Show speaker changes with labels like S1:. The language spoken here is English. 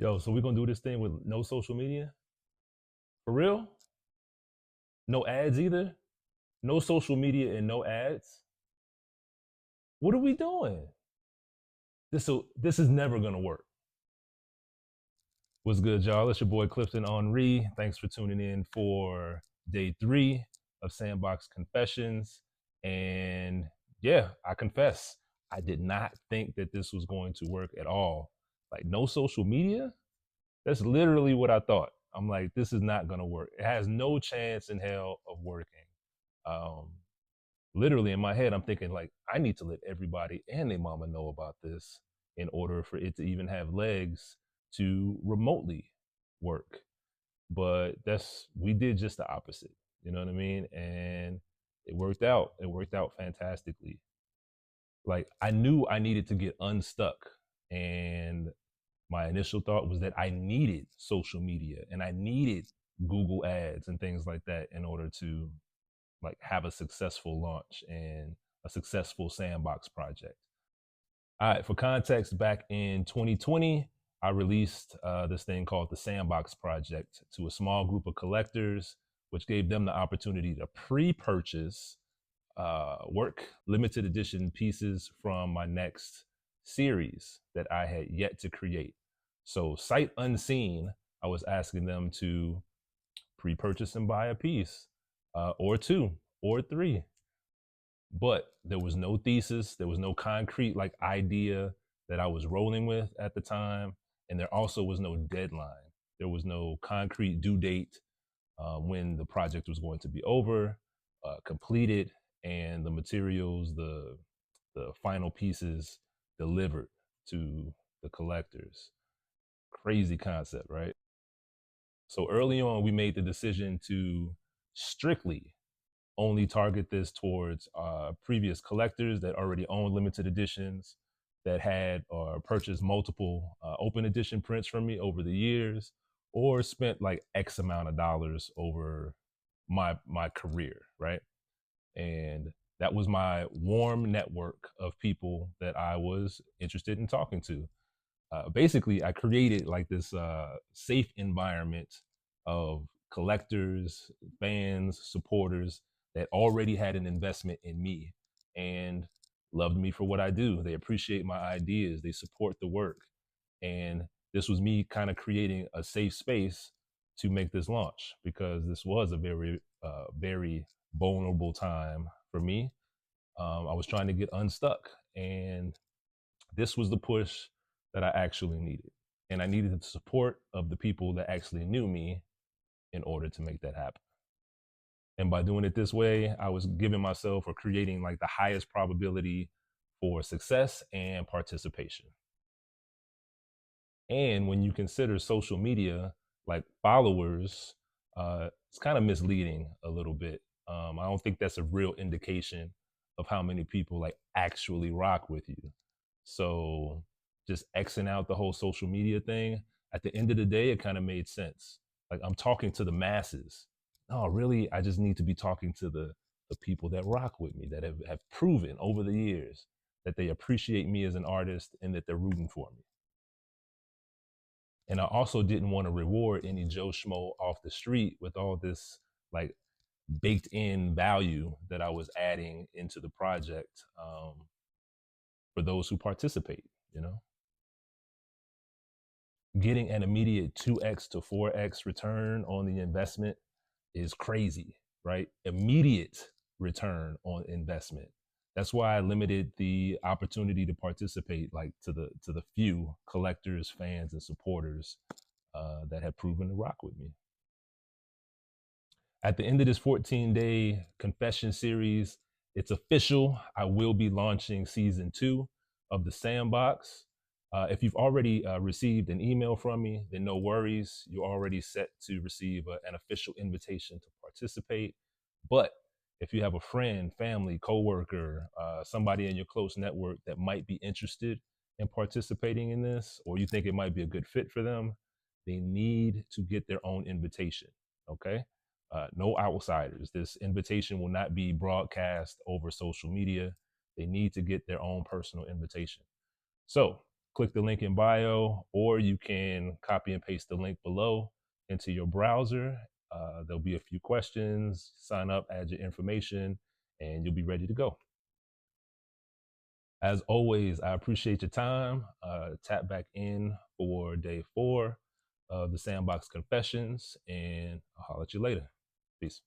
S1: Yo, so we're gonna do this thing with no social media? For real? No ads either? No social media and no ads? What are we doing? This is never gonna work. What's good, y'all? It's your boy Clifton Henry. Thanks for tuning in for day 3 of Sandbox Confessions. And yeah, I confess, I did not think that this was going to work at all. Like, no social media? That's literally what I thought. I'm like, this is not gonna work. It has no chance in hell of working. Um, Literally in my head, I'm thinking like, I need to let everybody and their mama know about this in order for it to even have legs to remotely work. But we did just the opposite. You know what I mean? And it worked out. It worked out fantastically. Like, I knew I needed to get unstuck, and my initial thought was that I needed social media and I needed Google ads and things like that in order to like have a successful launch and a successful sandbox project. All right, for context, back in 2020, I released this thing called the Sandbox Project to a small group of collectors, which gave them the opportunity to pre-purchase work limited edition pieces from my next series that I had yet to create. So, sight unseen, I was asking them to pre purchase and buy a piece, or two, or three. But there was no thesis, there was no concrete like idea that I was rolling with at the time. And there also was no deadline. There was no concrete due date when the project was going to be over, completed, and the materials, the final pieces delivered to the collectors. Crazy concept, right? So early on, we made the decision to strictly only target this towards previous collectors that already owned limited editions, that had or purchased multiple open edition prints from me over the years, or spent like X amount of dollars over my career, right? And that was my warm network of people that I was interested in talking to. Basically, I created like this safe environment of collectors, fans, supporters that already had an investment in me and loved me for what I do. They appreciate my ideas, they support the work. And this was me kind of creating a safe space to make this launch, because this was a very vulnerable time for me. I was trying to get unstuck, and this was the push that I actually needed. And I needed the support of the people that actually knew me in order to make that happen. And by doing it this way, I was giving myself or creating like the highest probability for success and participation. And when you consider social media like followers, it's kind of misleading a little bit. I don't think that's a real indication of how many people like actually rock with you. So just Xing out the whole social media thing, at the end of the day, it kind of made sense. Like, I'm talking to the masses. No, really, I just need to be talking to the people that rock with me, that have proven over the years that they appreciate me as an artist and that they're rooting for me. And I also didn't want to reward any Joe Schmo off the street with all this like baked in value that I was adding into the project, for those who participate, you know? Getting an immediate 2x to 4x return on the investment is crazy, right? Immediate return on investment. That's why I limited the opportunity to participate like to the few collectors, fans, and supporters that have proven to rock with me. At the end of this 14-day confession series, it's official. I will be launching season 2 of the Sandbox. If you've already received an email from me, then no worries. You're already set to receive an official invitation to participate. But if you have a friend, family, coworker, somebody in your close network that might be interested in participating in this, or you think it might be a good fit for them, they need to get their own invitation. Okay. No outsiders. This invitation will not be broadcast over social media. They need to get their own personal invitation. So click the link in bio, or you can copy and paste the link below into your browser. There'll be a few questions, sign up, add your information, and you'll be ready to go. As always, I appreciate your time. Tap back in for day 4 of the Sandbox Confessions, and I'll holler at you later. Peace.